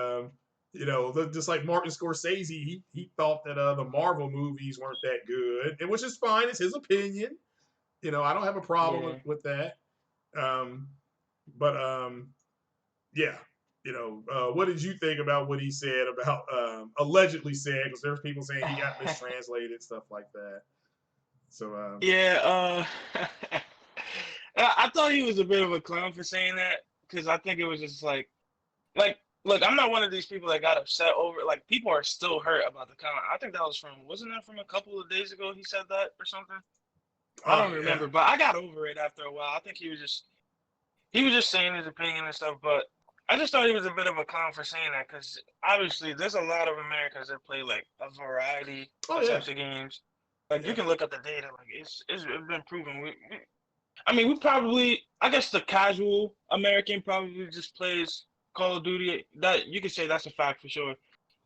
just like Martin Scorsese, he thought that the Marvel movies weren't that good, and which is fine. It's his opinion. I don't have a problem with Yeah. that. Um, but yeah, what did you think about what he said about allegedly said? Because there's people saying he got mistranslated, stuff like that. So Yeah, I thought he was a bit of a clown for saying that because I think it was just like, look, I'm not one of these people that got upset over like people are still hurt about the comment. I think that was wasn't that from a couple of days ago he said that or something? I oh don't yeah, remember, but I got over it after a while. I think he was just saying his opinion and stuff, but I just thought he was a bit of a clown for saying that because obviously there's a lot of Americans that play like a variety oh of yeah, types of games. Like you yeah, can look at the data, like it's been proven. I mean, we probably, I guess the casual American probably just plays Call of Duty. That you could say that's a fact for sure.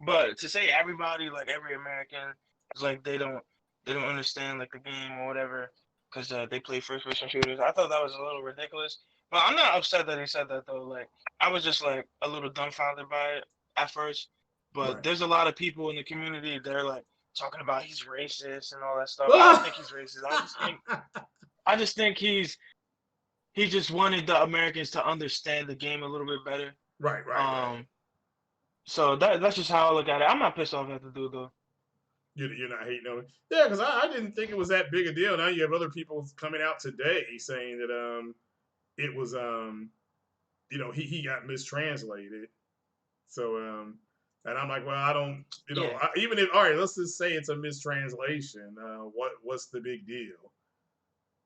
But to say everybody, like every American, is like they don't understand like the game or whatever because they play first person shooters. I thought that was a little ridiculous. But I'm not upset that he said that though. Like I was just like a little dumbfounded by it at first. But right. there's a lot of people in the community they're like talking about he's racist and all that stuff. I don't think he's racist. I just think he just wanted the Americans to understand the game a little bit better. Right, right, right. Um, so that's just how I look at it. I'm not pissed off at the dude though. You're not hating on it. Yeah, because I didn't think it was that big a deal. Now you have other people coming out today saying that it was he got mistranslated. So and I'm like, well, I don't Yeah, even if all right, let's just say it's a mistranslation. What's the big deal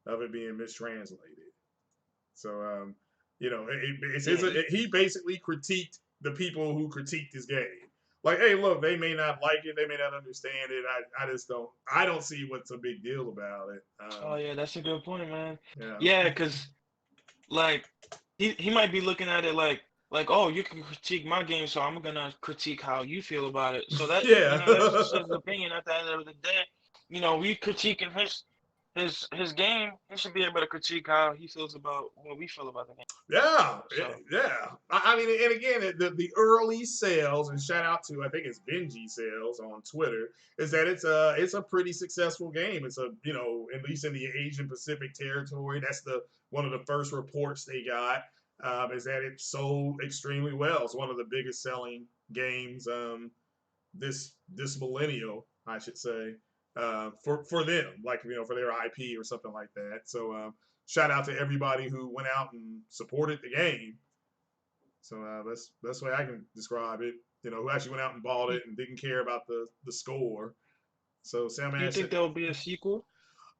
of it being mistranslated? So it's yeah, he basically critiqued the people who critiqued his game. Like, hey, look, they may not like it, they may not understand it. I just don't see what's a big deal about it. oh yeah, that's a good point, man. Yeah, Yeah, cause like he might be looking at it like oh you can critique my game, so I'm gonna critique how you feel about it. So that yeah, that's just his opinion. At the end of the day, we critiquing his game. He should be able to critique how he feels about what we feel about the game. yeah, So yeah. I mean, and again, the early sales, and shout out to I think it's Benji Sales on Twitter, is that it's a pretty successful game. It's at least in the Asian Pacific territory, that's the one of the first reports they got. Is that it sold extremely well. It's one of the biggest selling games this millennial, I should say, for them, like for their IP or something like that. So shout out to everybody who went out and supported the game. So that's the way I can describe it. who actually went out and bought You, it and didn't care about the score. So Sam you Ash think said, there will be a sequel?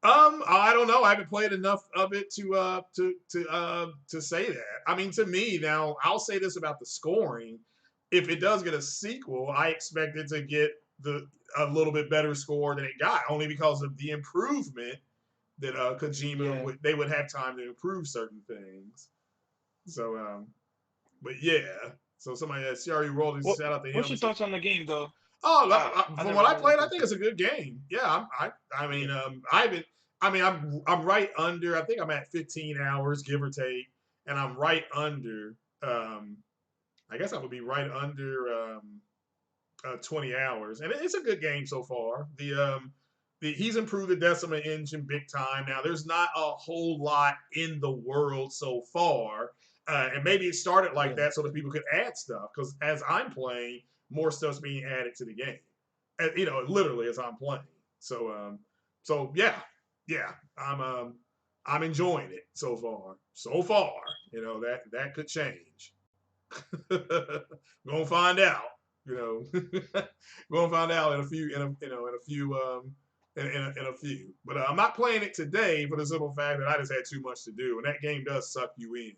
I don't know. I haven't played enough of it to say that. I mean, to me now, I'll say this about the scoring. If it does get a sequel, I expect it to get the a little bit better score than it got, only because of the improvement that Kojima Yeah. they would have time to improve certain things. So, but yeah. So somebody at CRU rolled, What shout out to What's him. your thoughts on the game though? I From never what I heard of played, I this think game. it's a good game. Yeah, I Yeah. mean, I haven't. I mean, I'm right under. I think I'm at 15 hours, give or take, and I'm right under. Um, I guess I would be right under 20 hours, and it's a good game so far. He's improved the Decima engine big time. Now, there's not a whole lot in the world so far, and maybe it started like Yeah. that so that people could add stuff. Because as I'm playing, more stuff's being added to the game. Literally as I'm playing. So, so yeah, yeah, I'm enjoying it so far. So far, that could change. Gonna find out. Gonna find out in a few, in a few, in a few. But I'm not playing it today for the simple fact that I just had too much to do, and that game does suck you in,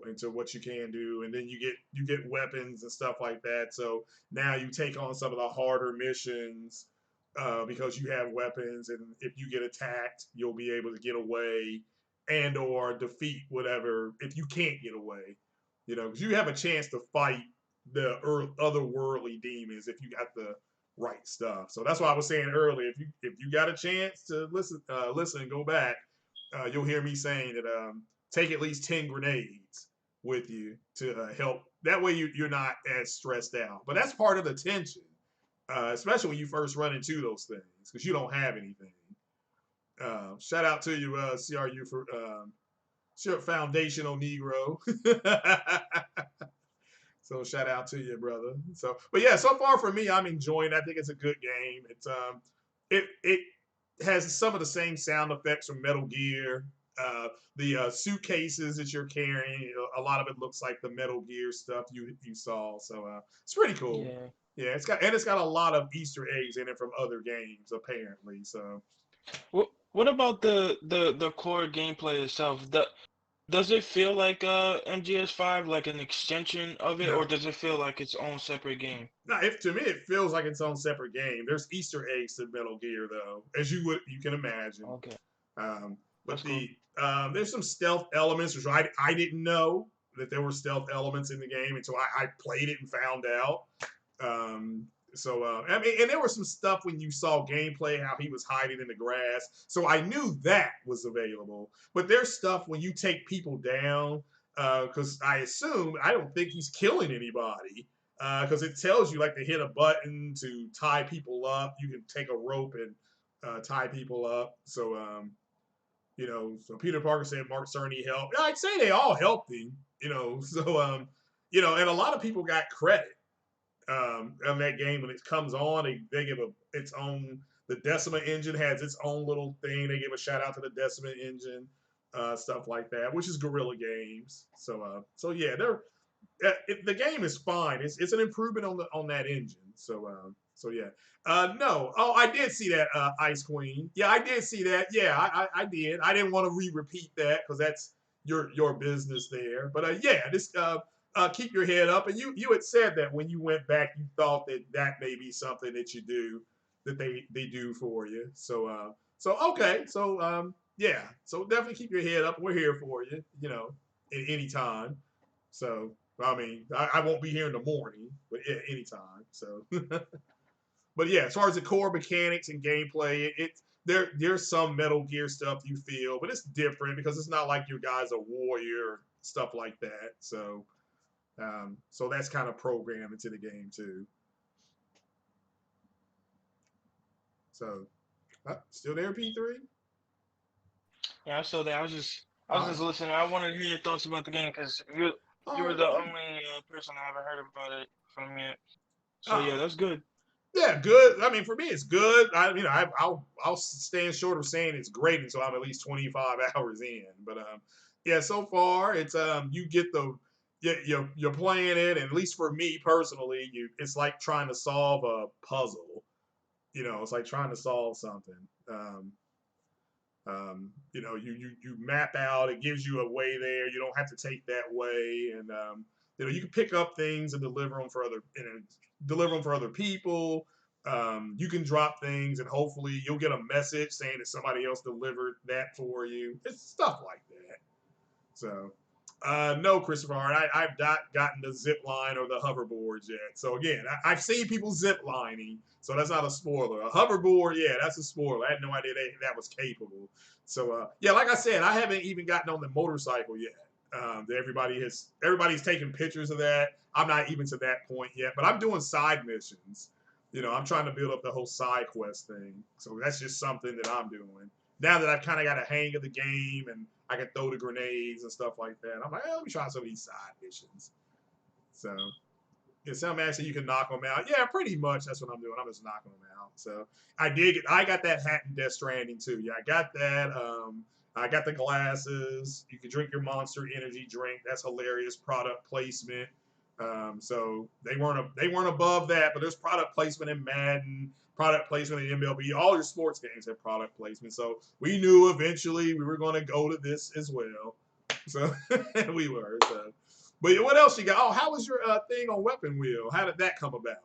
into what you can do, and then you get weapons and stuff like that. So now you take on some of the harder missions because you have weapons, and if you get attacked, you'll be able to get away and or defeat whatever if you can't get away. Because you have a chance to fight the otherworldly demons if you got the right stuff. So that's why I was saying earlier. If you got a chance to listen and go back, you'll hear me saying that take at least 10 grenades with you to help. That way you're not as stressed out. But that's part of the tension, especially when you first run into those things because you don't have anything. Shout out to you, CRU, for foundational Negro. So shout out to you, brother. So, but yeah, so far for me, I'm enjoying. I think it's a good game. It has some of the same sound effects from Metal Gear. The suitcases that you're carrying, a lot of it looks like the Metal Gear stuff you saw. So it's pretty cool. Yeah. Yeah, it's got a lot of Easter eggs in it from other games apparently. So What about the core gameplay itself? Does it feel like MGS5, like an extension of it, no, or does it feel like its own separate game? no. If to me it feels like its own separate game. There's Easter eggs to Metal Gear though, as you can imagine. Okay, Um, but that's cool. there's some stealth elements, which I didn't know that there were stealth elements in the game until I played it and found out. Um, so I mean, and there was some stuff when you saw gameplay how he was hiding in the grass. So I knew that was available. But there's stuff when you take people down because I don't think he's killing anybody because it tells you like to hit a button to tie people up. You can take a rope and tie people up. So so Peter Parker said Mark Cerny helped. I'd say they all helped him, So and a lot of people got credit on that game when it comes on. They give its own. The Decima engine has its own little thing. They give a shout out to the Decima engine, stuff like that, which is Guerrilla Games. So yeah, the game is fine. It's an improvement on that engine. So yeah. No. Oh, I did see that Ice Queen. Yeah, I did see that. Yeah, I did. I didn't want to repeat that because that's your business there. But yeah, just keep your head up. And you had said that when you went back, you thought that may be something that you do that they do for you. So okay. So yeah. So definitely keep your head up. We're here for you. At any time. So I mean, I won't be here in the morning, but anytime. So, but yeah, as far as the core mechanics and gameplay, there's some Metal Gear stuff you feel, but it's different because it's not like your guy's a warrior or stuff like that. So that's kind of programmed into the game too. So, still there, P3? Yeah, I saw that. I was All just right, listening. I wanted to hear your thoughts about the game because you all were right, the cool. only person I ever heard about it from yet. So yeah, Oh, that's good. yeah, good. I mean, for me, it's good. I'll stand short of saying it's great until I'm at least 25 hours in. But yeah, so far it's you get you're playing it, and at least for me personally, it's like trying to solve a puzzle. It's like trying to solve something. Um, you map out. It gives you a way there. You don't have to take that way, and you can pick up things and deliver them for other people. You can drop things, and hopefully you'll get a message saying that somebody else delivered that for you. It's stuff like that. So, no, Christopher Hart, I've not gotten the zip line or the hoverboards yet. So again, I've seen people zip lining, so that's not a spoiler. A hoverboard, yeah, that's a spoiler. I had no idea that was capable. So yeah, like I said, I haven't even gotten on the motorcycle yet. Everybody's taking pictures of that. I'm not even to that point yet, but I'm doing side missions. I'm trying to build up the whole side quest thing. So that's just something that I'm doing now that I've kind of got a hang of the game and I can throw the grenades and stuff like that. I'm like, let me try some of these side missions. So, yeah, some actually you can knock them out. Yeah, pretty much that's what I'm doing. I'm just knocking them out. So I got that hat in Death Stranding too. Yeah, I got that. I got the glasses. You can drink your Monster Energy drink. That's hilarious product placement. So they weren't above that, but there's product placement in Madden, product placement in MLB. All your sports games have product placement. So we knew eventually we were going to go to this as well. So we were. So, but what else you got? Oh, how was your thing on Weapon Wheel? How did that come about?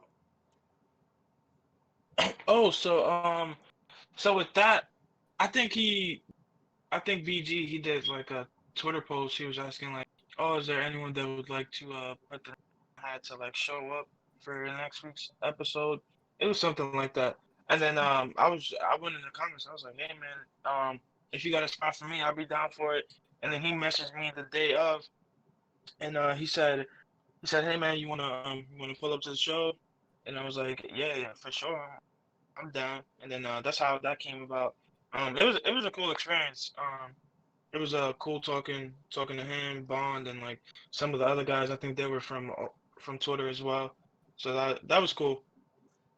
Oh, so with that, I think BG he did like a Twitter post. He was asking like, "Oh, is there anyone that would like to put the hat to like show up for next week's episode?" It was something like that. And then I went in the comments. I was like, "Hey man, if you got a spot for me, I'll be down for it." And then he messaged me the day of, and he said, "Hey man, you wanna pull up to the show?" And I was like, "Yeah, for sure, I'm down." And then that's how that came about. It was a cool experience. It was cool talking to him, Bond, and like some of the other guys. I think they were from Twitter as well. So that was cool.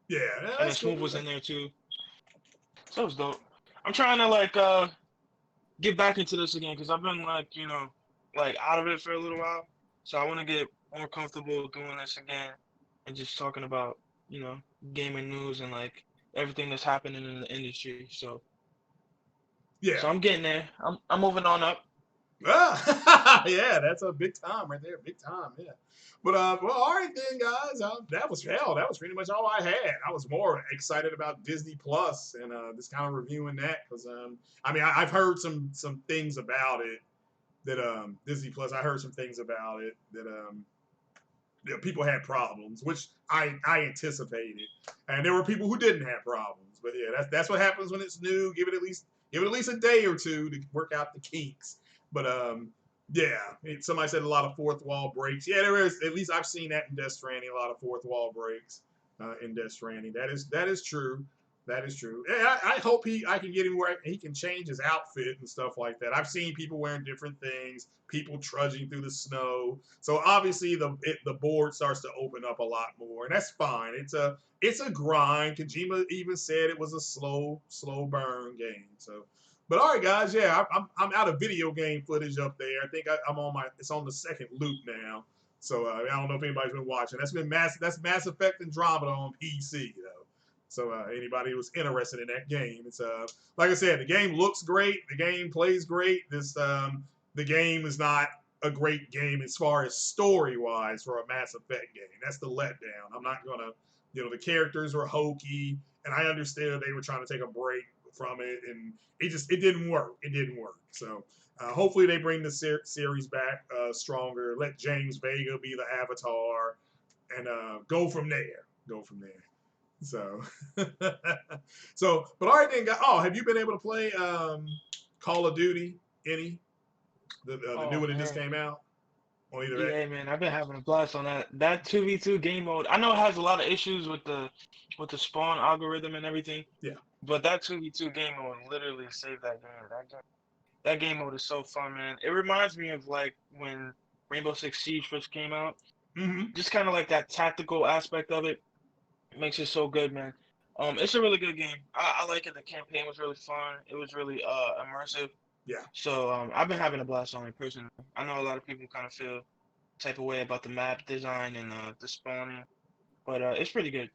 Yeah, And then that's Smooth cool. was in there too. So it was dope. I'm trying to like get back into this again because I've been like like out of it for a little while. So I want to get more comfortable doing this again and just talking about you know gaming news and like everything that's happening in the industry. So Yeah. I'm getting there. I'm moving on up. Ah, yeah, that's a big time right there. Big time, yeah. But well, all right then, guys. That was hell. That was pretty much all I had. I was more excited about Disney Plus and just kind of reviewing that because I mean I've heard some things about it that Disney Plus. I heard some things about it that people had problems, which I anticipated, and there were people who didn't have problems. But yeah, that's what happens when it's new. Give it at least a day or two to work out the kinks. But yeah, somebody said a lot of fourth wall breaks. Yeah, there is. At least I've seen that in Death Stranding. A lot of fourth wall breaks in Death Stranding. That is true. That is true. And I hope I can get him where he can change his outfit and stuff like that. I've seen people wearing different things, people trudging through the snow. So obviously the board starts to open up a lot more, and that's fine. It's a grind. Kojima even said it was a slow burn game. So, but all right, guys, yeah, I'm out of video game footage up there. I think I'm on it's on the second loop now. So I don't know if anybody's been watching. That's Mass Effect Andromeda on PC though. So anybody who's interested in that game, it's like I said, the game looks great, the game plays great. The game is not a great game as far as story wise for a Mass Effect game. That's the letdown. I'm not gonna, the characters were hokey, and I understood they were trying to take a break from it, and it didn't work. It didn't work. So hopefully they bring the series back stronger. Let James Vega be the Avatar, and go from there. Go from there. So, but all right then. Oh, have you been able to play Call of Duty? Any the new Oh one that just man. came out on either that? Yeah, man, I've been having a blast on that 2v2 game mode. I know it has a lot of issues with the spawn algorithm and everything, Yeah. but that 2v2 game mode literally saved that game. That game mode is so fun, man. It reminds me of like when Rainbow Six Siege first came out. Mm-hmm. Just kind of like that tactical aspect of it makes it so good, man. It's a really good game. I like it. The campaign was really fun. It was really immersive. Yeah. So I've been having a blast on it personally. I know a lot of people kind of feel type of way about the map design and the spawning. But it's pretty good.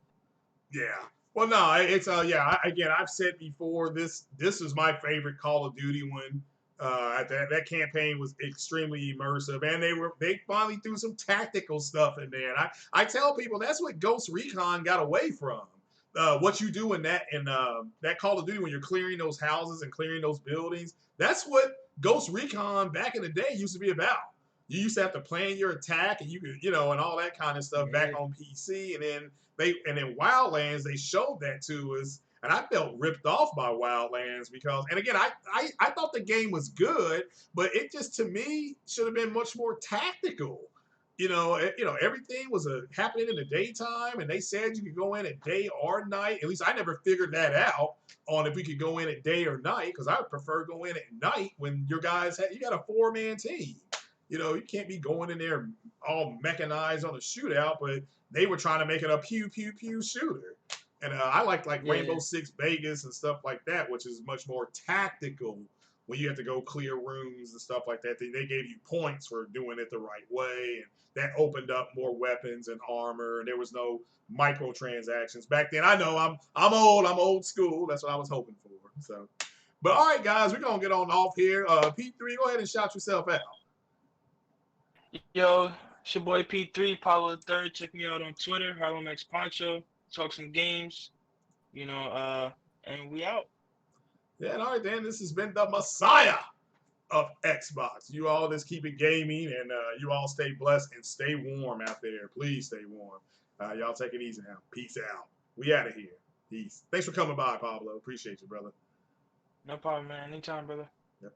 Yeah. Well, no, it's yeah. Again, I've said before this is my favorite Call of Duty one. That campaign was extremely immersive, and they finally threw some tactical stuff in there. And I tell people that's what Ghost Recon got away from. What you do in that Call of Duty when you're clearing those houses and clearing those buildings, that's what Ghost Recon back in the day used to be about. You used to have to plan your attack, and you could, and all that kind of stuff back Yeah, on PC, and then and in Wildlands they showed that to us, and I felt ripped off by Wildlands because, and again, I thought the game was good, but it just to me should have been much more tactical. Everything was happening in the daytime, and they said you could go in at day or night. At least I never figured that out on if we could go in at day or night, because I would prefer go in at night when you got a 4-man team. You can't be going in there all mechanized on a shootout, but they were trying to make it a pew pew pew shooter. And I like yeah, Rainbow Six Vegas and stuff like that, which is much more tactical when you have to go clear rooms and stuff like that. They gave you points for doing it the right way, and that opened up more weapons and armor, and there was no microtransactions back then. I know I'm old. I'm old school. That's what I was hoping for. So, but all right, guys, we're gonna get on off here. P3, go ahead and shout yourself out. yo, it's your boy P3, Paulo the Third. Check me out on Twitter, Harlem X Poncho. Talk some games, you know. And we out. Yeah, all right, then. This has been the Messiah of Xbox. You all just keep it gaming, and you all stay blessed and stay warm out there. Please stay warm. Y'all take it easy now. Peace out. We out of here. Peace. Thanks for coming by, Pablo. Appreciate you, brother. No problem, man. Anytime, brother. Yep.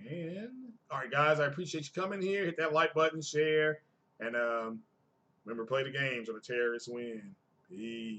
And all right, guys, I appreciate you coming here. Hit that like button, share, and remember, play the games or the terrorists win. Peace.